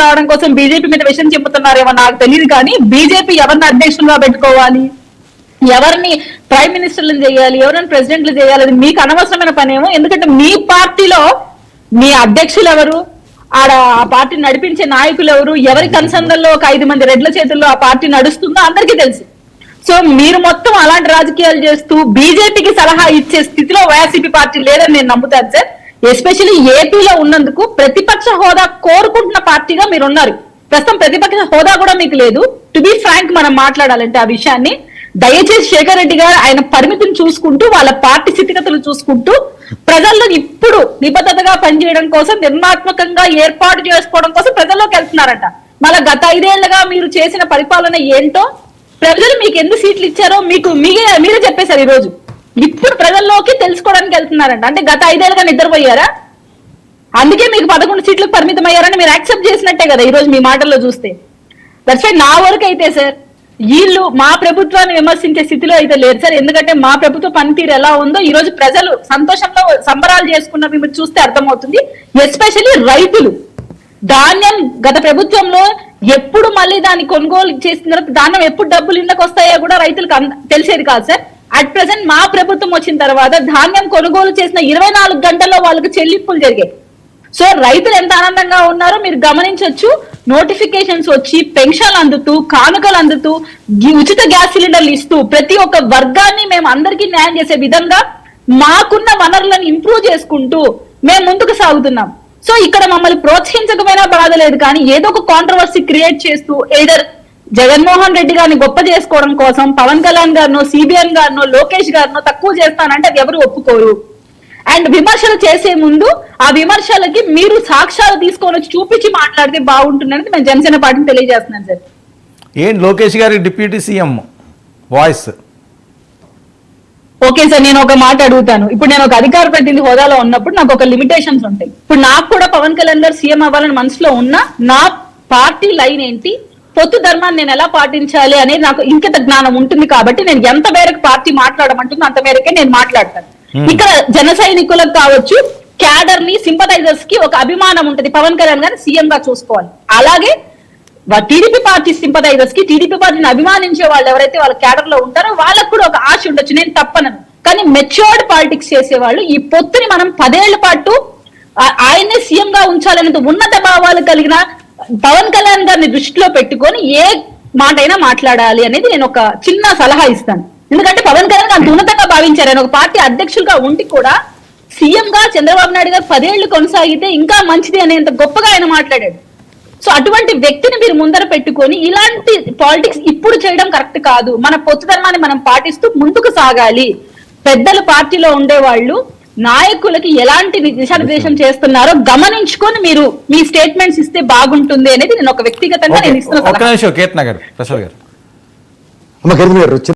రావడం కోసం బీజేపీ మీద విషయం చెబుతున్నారేమో నాకు తెలియదు, కానీ బీజేపీ ఎవరిని అధ్యక్షులుగా పెట్టుకోవాలి, ఎవరిని ప్రైమ్ మినిస్టర్లను చేయాలి, ఎవరిని ప్రెసిడెంట్లు చేయాలి, అది మీకు అనవసరమైన పనేమో. ఎందుకంటే మీ పార్టీలో మీ అధ్యక్షులు ఎవరు, ఆడ ఆ పార్టీ నడిపించే నాయకులు ఎవరు, ఎవరి కన్సందల్లో ఒక 5 మంది రెడ్ల చేతుల్లో ఆ పార్టీ నడుస్తుందో అందరికీ తెలుసు. సో మీరు మొత్తం అలాంటి రాజకీయాలు చేస్తూ బీజేపీకి సలహా ఇచ్చే స్థితిలో వైఎస్ఆర్సీపీ పార్టీ లేదని నేను నమ్ముతాను సార్. ఎస్పెషల్లీ ఏపీలో ఉన్నందుకు ప్రతిపక్ష హోదా కోరుకుంటున్న పార్టీగా మీరు ఉన్నారు. ప్రస్తుతం ప్రతిపక్ష హోదా కూడా మీకు లేదు. టు బి ఫ్రాంక్ మనం మాట్లాడాలంటే ఆ విషయాన్ని దయచేసి శేఖర్ రెడ్డి గారు ఆయన పరిమితిని చూసుకుంటూ వాళ్ళ పార్టీ స్థితిగతులు చూసుకుంటూ ప్రజల్లో ఇప్పుడు నిబద్ధతగా పనిచేయడం కోసం నిర్మాత్మకంగా ఏర్పాటు చేసుకోవడం కోసం ప్రజల్లోకి వెళ్తున్నారంట. మళ్ళీ గత 5 ఏళ్లుగా మీరు చేసిన పరిపాలన ఏంటో, ప్రజలు మీకు ఎన్ని సీట్లు ఇచ్చారో మీకు మీరే చెప్పేశారు. ఈ రోజు ఇప్పుడు ప్రజల్లోకి తెలుసుకోవడానికి వెళ్తున్నారంట. అంటే గత 5 ఏళ్ళుగా నిద్రపోయారా? అందుకే మీకు 11 సీట్లకు పరిమితం అయ్యారని మీరు యాక్సెప్ట్ చేసినట్టే కదా ఈ రోజు మీ మాటల్లో చూస్తే. దట్స్ వై నా వరకు అయితే సార్ వీళ్ళు మా ప్రభుత్వాన్ని విమర్శించే స్థితిలో అయితే లేదు సార్. ఎందుకంటే మా ప్రభుత్వ పనితీరు ఎలా ఉందో ఈ రోజు ప్రజలు సంతోషంలో సంబరాలు చేసుకున్నవి మీరు చూస్తే అర్థమవుతుంది. ఎస్పెషల్లీ రైతులు ధాన్యం గత ప్రభుత్వంలో ఎప్పుడు మళ్ళీ దాన్ని కొనుగోలు చేసిన తర్వాత ధాన్యం ఎప్పుడు డబ్బులు ఇళ్ళకి వస్తాయో కూడా రైతులకు తెలిసేది కాదు సార్. అట్ ప్రెసెంట్ మా ప్రభుత్వం వచ్చిన తర్వాత ధాన్యం కొనుగోలు చేసిన 24 గంటల్లో వాళ్ళకి చెల్లింపులు జరిగాయి. సో రైతులు ఎంత ఆనందంగా ఉన్నారో మీరు గమనించవచ్చు. నోటిఫికేషన్స్ వచ్చి పెన్షన్లు అందుతూ, కానుకలు అందుతూ, ఉచిత గ్యాస్ సిలిండర్లు ఇస్తూ ప్రతి ఒక్క వర్గాన్ని మేము అందరికీ న్యాయం చేసే విధంగా మాకున్న వనరులను ఇంప్రూవ్ చేసుకుంటూ మేము ముందుకు సాగుతున్నాం. సో ఇక్కడ మమ్మల్ని ప్రోత్సహించకపోయినా బాధ లేదు, కానీ ఏదో ఒక కాంట్రవర్సీ క్రియేట్ చేస్తూ ఏదర్ జగన్మోహన్ రెడ్డి గారిని గొప్ప చేసుకోవడం కోసం పవన్ కళ్యాణ్ గారినో, సిబిఎన్ గారినో, లోకేష్ గారినో తక్కువ చేస్తానంటే అది ఎవరు ఒప్పుకోరు. అండ్ విమర్శలు చేసే ముందు ఆ విమర్శలకి మీరు సాక్ష్యాలు తీసుకొని వచ్చి చూపించి మాట్లాడితే బాగుంటుందని మేము జనసేన పార్టీని తెలియజేస్తున్నాను సార్. ఏంటి లోకేష్ గారి deputy CM voice? Okay sir, నేను ఒక మాట అడుగుతాను. ఇప్పుడు నేను ఒక అధికార ప్రతినిధి హోదాలో ఉన్నప్పుడు నాకు ఒక లిమిటేషన్స్ ఉంటాయి. ఇప్పుడు నాకు కూడా పవన్ కళ్యాణ్ గారు సీఎం అవ్వాలని మనసులో ఉన్నా నా పార్టీ లైన్ ఏంటి, పొత్తు ధర్మాన్ని నేను ఎలా పాటించాలి అనేది నాకు ఇంకిత జ్ఞానం ఉంటుంది. కాబట్టి నేను ఎంత మేరకు పార్టీ మాట్లాడమంటుందో అంత మేరకే నేను మాట్లాడతాను. ఇక్కడ జన సైనికులకు కావచ్చు, క్యాడర్ ని, సింపథైజర్స్ కి ఒక అభిమానం ఉంటుంది, పవన్ కళ్యాణ్ గారిని సీఎం గా చూసుకోవాలి. అలాగే టీడీపీ పార్టీ సింపథైజర్స్ కి, టీడీపీ పార్టీని అభిమానించే వాళ్ళు ఎవరైతే వాళ్ళ క్యాడర్ లో ఉంటారో వాళ్ళకు కూడా ఒక ఆశ ఉండొచ్చు, నేను తప్పనను. కానీ మెచ్యూర్డ్ పాలిటిక్స్ చేసేవాళ్ళు ఈ పొత్తుని మనం 10 ఏళ్ల పాటు ఆయన్నే సీఎం గా ఉంచాలనేది ఉన్నత భావాలు కలిగిన పవన్ కళ్యాణ్ గారిని దృష్టిలో పెట్టుకొని ఏ మాట అయినా మాట్లాడాలి అనేది నేను ఒక చిన్న సలహా ఇస్తాను. ఎందుకంటే పవన్ కళ్యాణ్ అంత ఉన్నతంగా భావించారు. ఆయన ఒక పార్టీ అధ్యక్షులుగా ఉండి కూడా సీఎం గా చంద్రబాబు నాయుడు గారు 10 ఏళ్లు కొనసాగితే ఇంకా మంచిది అనేంత గొప్పగా ఆయన మాట్లాడాడు. సో అటువంటి వ్యక్తిని మీరు ముందర పెట్టుకొని ఇలాంటి పాలిటిక్స్ ఇప్పుడు చేయడం కరెక్ట్ కాదు. మన పొత్తు ధర్మాన్ని మనం పాటిస్తూ ముందుకు సాగాలి. పెద్దలు పార్టీలో ఉండేవాళ్ళు నాయకులకి ఎలాంటి దిశానిర్దేశం చేస్తున్నారో గమనించుకొని మీరు మీ స్టేట్మెంట్స్ ఇస్తే బాగుంటుంది అనేది నేను ఒక వ్యక్తిగతంగా నేను ఇస్తున్నాను.